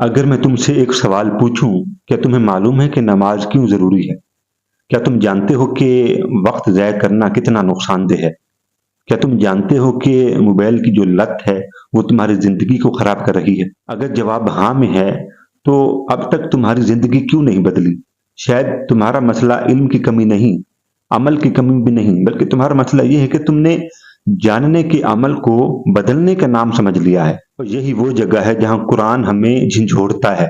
اگر میں تم سے ایک سوال پوچھوں، کیا تمہیں معلوم ہے کہ نماز کیوں ضروری ہے؟ کیا تم جانتے ہو کہ وقت ضائع کرنا کتنا نقصان دہ ہے؟ کیا تم جانتے ہو کہ موبائل کی جو لت ہے وہ تمہاری زندگی کو خراب کر رہی ہے؟ اگر جواب ہاں میں ہے تو اب تک تمہاری زندگی کیوں نہیں بدلی؟ شاید تمہارا مسئلہ علم کی کمی نہیں، عمل کی کمی بھی نہیں، بلکہ تمہارا مسئلہ یہ ہے کہ تم نے جاننے کے عمل کو بدلنے کا نام سمجھ لیا ہے۔ اور یہی وہ جگہ ہے جہاں قرآن ہمیں جھنجھوڑتا ہے،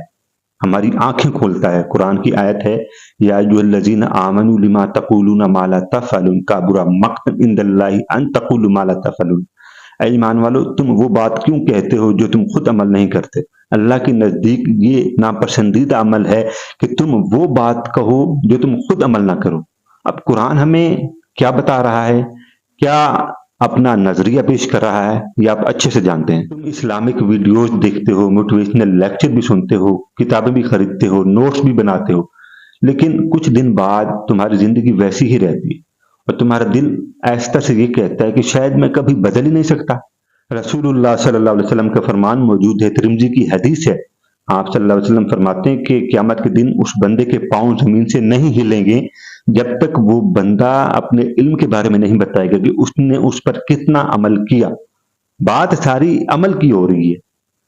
ہماری آنکھیں کھولتا ہے۔ قرآن کی آیت ہے، یا ایھا الذین آمنوا لما تقولون ما لا تفعلون کبر مقتا عند اللہ ان تقولوا ما لا تفعلون۔ اے ایمان والو، تم وہ بات کیوں کہتے ہو جو تم خود عمل نہیں کرتے؟ اللہ کے نزدیک یہ ناپسندیدہ عمل ہے کہ تم وہ بات کہو جو تم خود عمل نہ کرو۔ اب قرآن ہمیں کیا بتا رہا ہے، کیا اپنا نظریہ پیش کر رہا ہے، یہ آپ اچھے سے جانتے ہیں۔ تم اسلامک ویڈیوز دیکھتے ہو، موٹیویشنل لیکچر بھی سنتے ہو، کتابیں بھی خریدتے ہو، نوٹس بھی بناتے ہو، لیکن کچھ دن بعد تمہاری زندگی ویسی ہی رہتی ہے اور تمہارا دل آہستہ سے یہ کہتا ہے کہ شاید میں کبھی بدل ہی نہیں سکتا۔ رسول اللہ صلی اللہ علیہ وسلم کا فرمان موجود ہے، ترمذی کی حدیث ہے۔ آپ صلی اللہ علیہ وسلم فرماتے ہیں کہ قیامت کے دن اس بندے کے پاؤں زمین سے نہیں ہلیں گے جب تک وہ بندہ اپنے علم کے بارے میں نہیں بتائے گا کہ اس نے اس پر کتنا عمل کیا۔ بات ساری عمل کی ہو رہی ہے،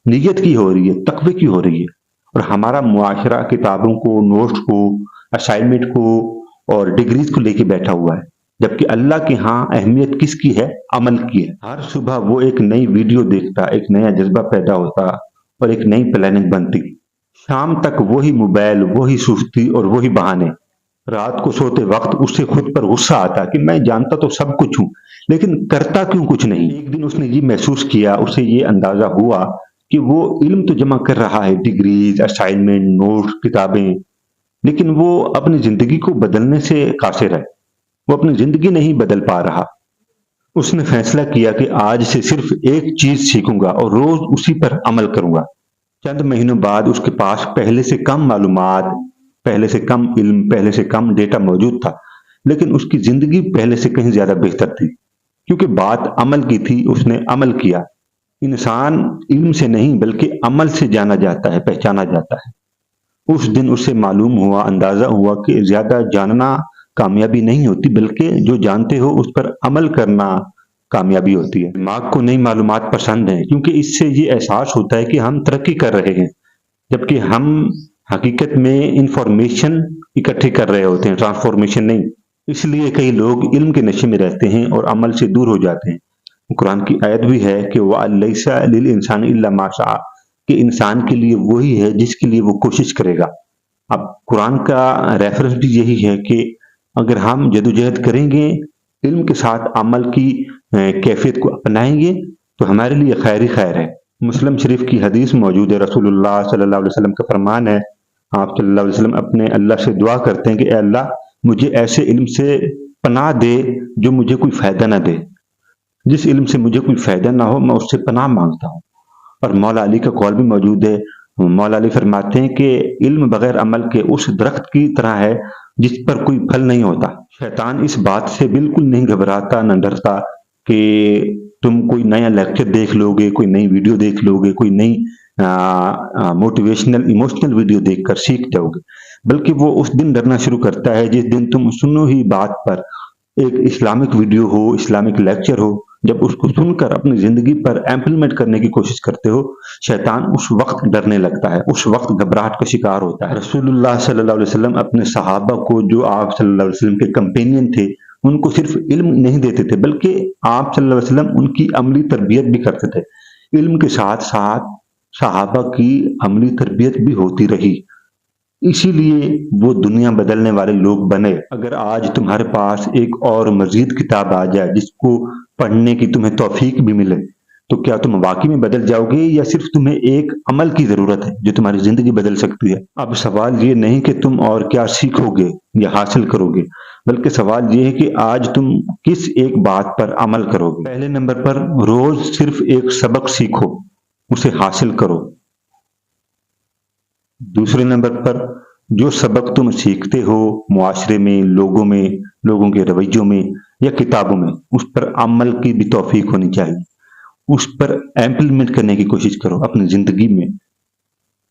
نیت کی ہو رہی ہے، تقوی کی ہو رہی ہے، اور ہمارا معاشرہ کتابوں کو، نوٹس کو، اسائنمنٹ کو اور ڈگریز کو لے کے بیٹھا ہوا ہے، جبکہ اللہ کے ہاں اہمیت کس کی ہے؟ عمل کی ہے۔ ہر صبح وہ ایک نئی ویڈیو دیکھتا، ایک نیا جذبہ پیدا ہوتا اور ایک نئی پلاننگ بنتی۔ شام تک وہی موبائل، وہی سستی اور وہی بہانے۔ رات کو سوتے وقت اس سے خود پر غصہ آتا کہ میں جانتا تو سب کچھ ہوں، لیکن کرتا کیوں کچھ نہیں؟ ایک دن اس نے یہ محسوس کیا، اسے یہ اندازہ ہوا کہ وہ علم تو جمع کر رہا ہے، ڈگریز، اسائنمنٹ، نوٹس، کتابیں، لیکن وہ اپنی زندگی کو بدلنے سے قاصر ہے، وہ اپنی زندگی نہیں بدل پا رہا۔ اس نے فیصلہ کیا کہ آج سے صرف ایک چیز سیکھوں گا اور روز اسی پر عمل کروں گا۔ چند مہینوں بعد اس کے پاس پہلے سے کم معلومات، پہلے سے کم علم، پہلے سے کم ڈیٹا موجود تھا، لیکن اس کی زندگی پہلے سے کہیں زیادہ بہتر تھی، کیونکہ بات عمل کی تھی، اس نے عمل کیا۔ انسان علم سے نہیں بلکہ عمل سے جانا جاتا ہے، پہچانا جاتا ہے۔ اس دن اسے معلوم ہوا، اندازہ ہوا کہ زیادہ جاننا کامیابی نہیں ہوتی، بلکہ جو جانتے ہو اس پر عمل کرنا کامیابی ہوتی ہے۔ دماغ کو نئی معلومات پسند ہیں کیونکہ اس سے یہ احساس ہوتا ہے کہ ہم ترقی کر رہے ہیں، جبکہ ہم حقیقت میں انفارمیشن اکٹھے کر رہے ہوتے ہیں، ٹرانسفارمیشن نہیں۔ اس لیے کئی لوگ علم کے نشے میں رہتے ہیں اور عمل سے دور ہو جاتے ہیں۔ قرآن کی آیت بھی ہے کہ وَلَيْسَ لِلْإِنسَانِ إِلَّا مَا سَعَىٰ، کہ انسان کے لیے وہی ہے جس کے لیے وہ کوشش کرے گا۔ اب قرآن کا ریفرنس بھی یہی ہے کہ اگر ہم جدوجہد کریں گے، علم کے ساتھ عمل کی کیفیت کو اپنائیں گے تو ہمارے لیے خیر ہی خیر ہے۔ مسلم شریف کی حدیث موجود ہے، رسول اللہ صلی اللہ علیہ وسلم کا فرمان ہے، آپ صلی اللہ علیہ وسلم اپنے اللہ سے دعا کرتے ہیں کہ اے اللہ مجھے ایسے علم سے پناہ دے جو مجھے کوئی فائدہ نہ دے۔ جس علم سے مجھے کوئی فائدہ نہ ہو میں اس سے پناہ مانگتا ہوں۔ اور مولا علی کا قول بھی موجود ہے، مولا علی فرماتے ہیں کہ علم بغیر عمل کے اس درخت کی طرح ہے جس پر کوئی پھل نہیں ہوتا۔ شیطان اس بات سے بالکل نہیں گھبراتا، نہ ڈرتا کہ تم کوئی نیا لیکچر دیکھ لو گے، کوئی نئی ویڈیو دیکھ لو گے، کوئی نئی موٹیویشنل ایموشنل ویڈیو دیکھ کر سیکھ جاؤ گے، بلکہ وہ اس دن ڈرنا شروع کرتا ہے جس دن تم سنو ہی بات پر ایک اسلامک ویڈیو ہو، اسلامک لیکچر ہو، جب اس کو سن کر اپنی زندگی پر امپلیمنٹ کرنے کی کوشش کرتے ہو، شیطان اس وقت ڈرنے لگتا ہے، اس وقت گھبراہٹ کا شکار ہوتا ہے۔ رسول اللہ صلی اللہ علیہ وسلم اپنے صحابہ کو، جو آپ صلی اللہ علیہ وسلم کے کمپینین تھے، ان کو صرف علم نہیں دیتے تھے بلکہ آپ صلی اللہ علیہ وسلم ان کی عملی تربیت بھی کرتے تھے۔ علم کے ساتھ ساتھ صحابہ کی عملی تربیت بھی ہوتی رہی، اسی لیے وہ دنیا بدلنے والے لوگ بنے۔ اگر آج تمہارے پاس ایک اور مزید کتاب آ جائے جس کو پڑھنے کی تمہیں توفیق بھی ملے، تو کیا تم واقعی میں بدل جاؤ گے یا صرف تمہیں ایک عمل کی ضرورت ہے جو تمہاری زندگی بدل سکتی ہے؟ اب سوال یہ نہیں کہ تم اور کیا سیکھو گے یا حاصل کرو گے، بلکہ سوال یہ ہے کہ آج تم کس ایک بات پر عمل کرو گے۔ پہلے نمبر پر روز صرف ایک سبق سیکھو، اسے حاصل کرو۔ دوسرے نمبر پر جو سبق تم سیکھتے ہو معاشرے میں، لوگوں کے رویوں میں یا کتابوں میں، اس پر عمل کی بھی توفیق ہونی چاہیے، اس پر امپلیمنٹ کرنے کی کوشش کرو اپنی زندگی میں۔